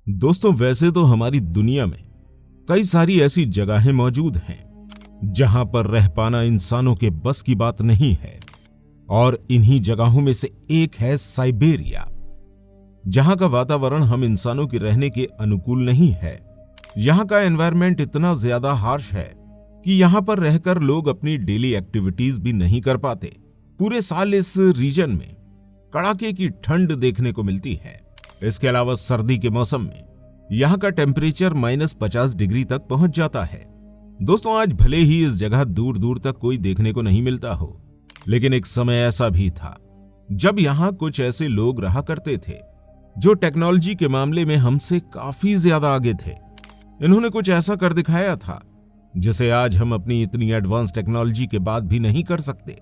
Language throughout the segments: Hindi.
दोस्तों, वैसे तो हमारी दुनिया में कई सारी ऐसी जगहें मौजूद हैं जहां पर रह पाना इंसानों के बस की बात नहीं है। और इन्हीं जगहों में से एक है साइबेरिया, जहां का वातावरण हम इंसानों के रहने के अनुकूल नहीं है। यहां का एनवायरनमेंट इतना ज्यादा हार्श है कि यहां पर रहकर लोग अपनी डेली एक्टिविटीज भी नहीं कर पाते। पूरे साल इस रीजन में कड़ाके की ठंड देखने को मिलती है। इसके अलावा सर्दी के मौसम में यहां का टेम्परेचर -50 डिग्री तक पहुंच जाता है। दोस्तों, आज भले ही इस जगह दूर दूर तक कोई देखने को नहीं मिलता हो, लेकिन एक समय ऐसा भी था जब यहां कुछ ऐसे लोग रहा करते थे जो टेक्नोलॉजी के मामले में हमसे काफी ज्यादा आगे थे। इन्होंने कुछ ऐसा कर दिखाया था जिसे आज हम अपनी इतनी एडवांस टेक्नोलॉजी के बाद भी नहीं कर सकते।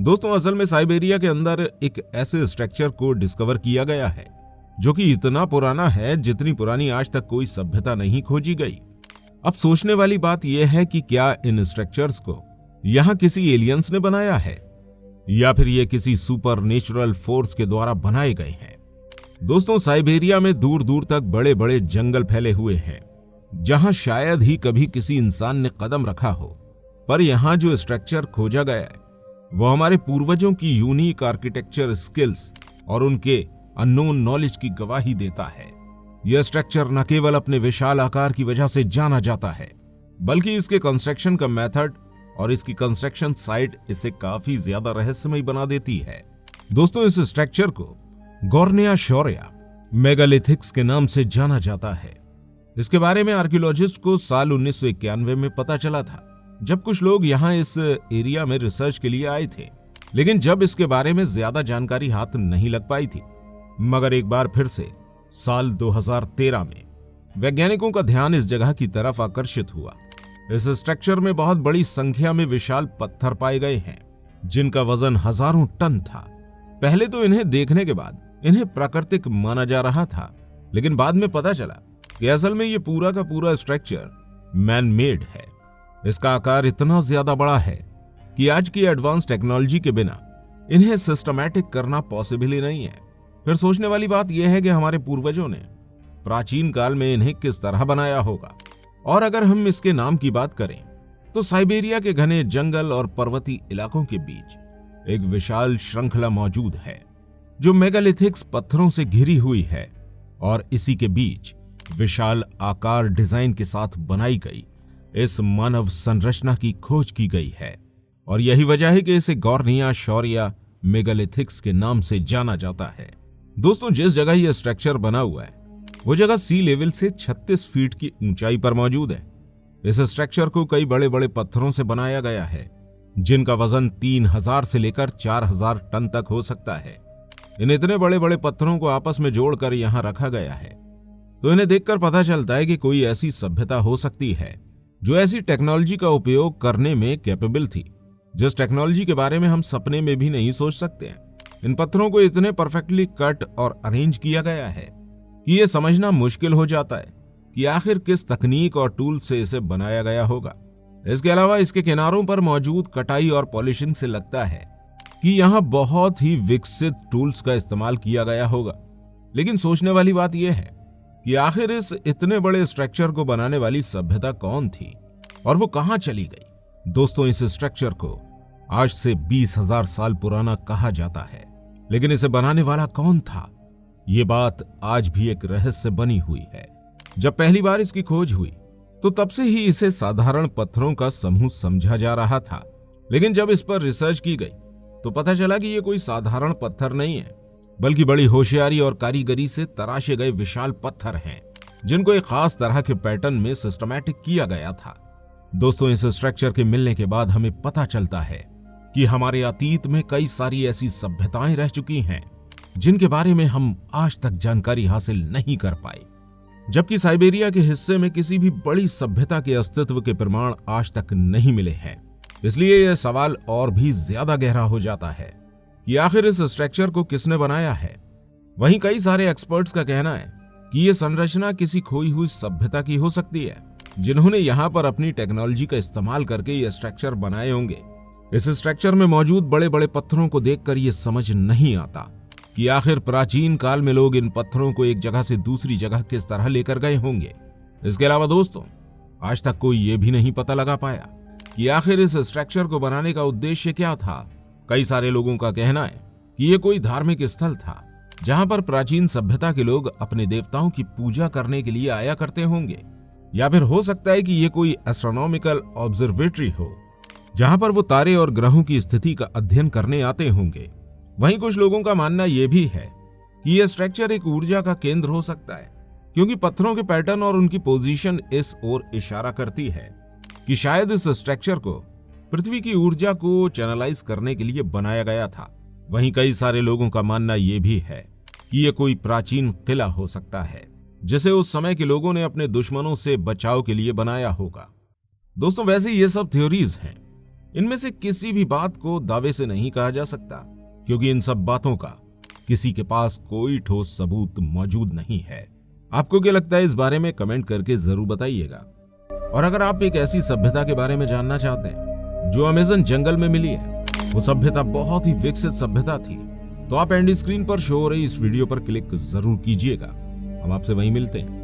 दोस्तों, असल में साइबेरिया के अंदर एक ऐसे स्ट्रक्चर को डिस्कवर किया गया है जो कि इतना पुराना है जितनी पुरानी आज तक कोई सभ्यता नहीं खोजी गई। अब सोचने वाली बात यह है कि क्या इन स्ट्रक्चर्स को यहां किसी एलियंस ने बनाया है या फिर ये किसी सुपर नेचुरल फोर्स के द्वारा बनाए गए हैं। दोस्तों, साइबेरिया में दूर दूर तक बड़े बड़े जंगल फैले हुए हैं जहां शायद ही कभी किसी इंसान ने कदम रखा हो, पर यहां जो स्ट्रक्चर खोजा गया है वो हमारे पूर्वजों की यूनिक आर्किटेक्चर स्किल्स और उनके अननोन नॉलेज की गवाही देता है। यह स्ट्रक्चर न केवल अपने विशाल आकार की वजह से जाना जाता है, बल्कि इसके कंस्ट्रक्शन का मेथड और इसकी कंस्ट्रक्शन साइट इसे काफी ज्यादा रहस्यमय बना देती है। दोस्तों, इस स्ट्रक्चर को गॉर्निया शौर्या मेगालिथिक्स के नाम से जाना जाता है। इसके बारे में आर्कियोलॉजिस्ट को साल 1991 में पता चला था, जब कुछ लोग यहां इस एरिया में रिसर्च के लिए आए थे। लेकिन जब इसके बारे में ज्यादा जानकारी हाथ नहीं लग पाई थी, मगर एक बार फिर से साल 2013 में वैज्ञानिकों का ध्यान इस जगह की तरफ आकर्षित हुआ। इस स्ट्रक्चर में बहुत बड़ी संख्या में विशाल पत्थर पाए गए हैं जिनका वजन हजारों टन था। पहले तो इन्हें देखने के बाद इन्हें प्राकृतिक माना जा रहा था, लेकिन बाद में पता चला कि असल में ये पूरा का पूरा स्ट्रक्चर मैन मेड है। इसका आकार इतना ज्यादा बड़ा है कि आज की एडवांस टेक्नोलॉजी के बिना इन्हें सिस्टमैटिक करना पॉसिबल ही नहीं है। फिर सोचने वाली बात यह है कि हमारे पूर्वजों ने प्राचीन काल में इन्हें किस तरह बनाया होगा। और अगर हम इसके नाम की बात करें तो साइबेरिया के घने जंगल और पर्वतीय इलाकों के बीच एक विशाल श्रृंखला मौजूद है जो मेगालिथिक्स पत्थरों से घिरी हुई है, और इसी के बीच विशाल आकार डिजाइन के साथ बनाई गई इस मानव संरचना की खोज की गई है। और यही वजह है कि इसे गॉर्निया शौर्या मेगालिथिक्स के नाम से जाना जाता है। दोस्तों, जिस जगह यह स्ट्रक्चर बना हुआ है वो जगह सी लेवल से 36 फीट की ऊंचाई पर मौजूद है। इस स्ट्रक्चर को कई बड़े बड़े पत्थरों से बनाया गया है जिनका वजन 3000 से लेकर 4000 टन तक हो सकता है। इन इतने बड़े बड़े पत्थरों को आपस में जोड़कर यहां रखा गया है, तो इन्हें देखकर पता चलता है कि कोई ऐसी सभ्यता हो सकती है जो ऐसी टेक्नोलॉजी का उपयोग करने में कैपेबल थी जिस टेक्नोलॉजी के बारे में हम सपने में भी नहीं सोच सकते हैं। इन पत्थरों को इतने परफेक्टली कट और अरेंज किया गया है कि यह समझना मुश्किल हो जाता है कि आखिर किस तकनीक और टूल से इसे बनाया गया होगा। इसके अलावा इसके किनारों पर मौजूद कटाई और पॉलिशिंग से लगता है कि यहां बहुत ही विकसित टूल्स का इस्तेमाल किया गया होगा। लेकिन सोचने वाली बात यह है कि आखिर इस इतने बड़े स्ट्रक्चर को बनाने वाली सभ्यता कौन थी और वो कहां चली गई। दोस्तों, इस स्ट्रक्चर को आज से 20,000 साल पुराना कहा जाता है, लेकिन इसे बनाने वाला कौन था, ये बात आज भी एक रहस्य बनी हुई है। जब पहली बार इसकी खोज हुई तो तब से ही इसे साधारण पत्थरों का समूह समझा जा रहा था, लेकिन जब इस पर रिसर्च की गई तो पता चला कि ये कोई साधारण पत्थर नहीं है, बल्कि बड़ी होशियारी और कारीगरी से तराशे गए विशाल पत्थर हैं जिनको एक खास तरह के पैटर्न में सिस्टमैटिक किया गया था। दोस्तों, इस स्ट्रक्चर के मिलने के बाद हमें पता चलता है कि हमारे अतीत में कई सारी ऐसी सभ्यताएं रह चुकी हैं जिनके बारे में हम आज तक जानकारी हासिल नहीं कर पाए, जबकि साइबेरिया के हिस्से में किसी भी बड़ी सभ्यता के अस्तित्व के प्रमाण आज तक नहीं मिले हैं। इसलिए यह सवाल और भी ज्यादा गहरा हो जाता है कि आखिर इस स्ट्रक्चर को किसने बनाया है। वहीं कई सारे एक्सपर्ट्स का कहना है कि यह संरचना किसी खोई हुई सभ्यता की हो सकती है जिन्होंने यहां पर अपनी टेक्नोलॉजी का इस्तेमाल करके यह स्ट्रक्चर बनाए होंगे। इस स्ट्रक्चर में मौजूद बड़े बड़े पत्थरों को देखकर यह समझ नहीं आता कि आखिर प्राचीन काल में लोग इन पत्थरों को एक जगह से दूसरी जगह किस तरह लेकर गए होंगे। इसके अलावा दोस्तों, आज तक कोई ये भी नहीं पता लगा पाया कि आखिर इस स्ट्रक्चर को बनाने का उद्देश्य क्या था। कई सारे लोगों का कहना है कि ये कोई धार्मिक स्थल था जहां पर प्राचीन सभ्यता के लोग अपने देवताओं की पूजा करने के लिए आया करते होंगे, या फिर हो सकता है कि ये कोई एस्ट्रोनॉमिकल ऑब्जर्वेटरी हो जहां पर वो तारे और ग्रहों की स्थिति का अध्ययन करने आते होंगे। वहीं कुछ लोगों का मानना यह भी है कि यह स्ट्रक्चर एक ऊर्जा का केंद्र हो सकता है, क्योंकि पत्थरों के पैटर्न और उनकी पोजीशन इस ओर इशारा करती है कि शायद इस स्ट्रक्चर को पृथ्वी की ऊर्जा को चैनलाइज करने के लिए बनाया गया था। वहीं कई सारे लोगों का मानना यह भी है कि यह कोई प्राचीन किला हो सकता है जिसे उस समय के लोगों ने अपने दुश्मनों से बचाव के लिए बनाया होगा। दोस्तों, वैसे ये सब थ्योरीज हैं, इनमें से किसी भी बात को दावे से नहीं कहा जा सकता, क्योंकि इन सब बातों का किसी के पास कोई ठोस सबूत मौजूद नहीं है। आपको क्या लगता है इस बारे में कमेंट करके जरूर बताइएगा। और अगर आप एक ऐसी सभ्यता के बारे में जानना चाहते हैं जो अमेज़न जंगल में मिली है, वो सभ्यता बहुत ही विकसित सभ्यता थी, तो आप एंड स्क्रीन पर शो हो रही इस वीडियो पर क्लिक जरूर कीजिएगा। हम आपसे वहीं मिलते हैं।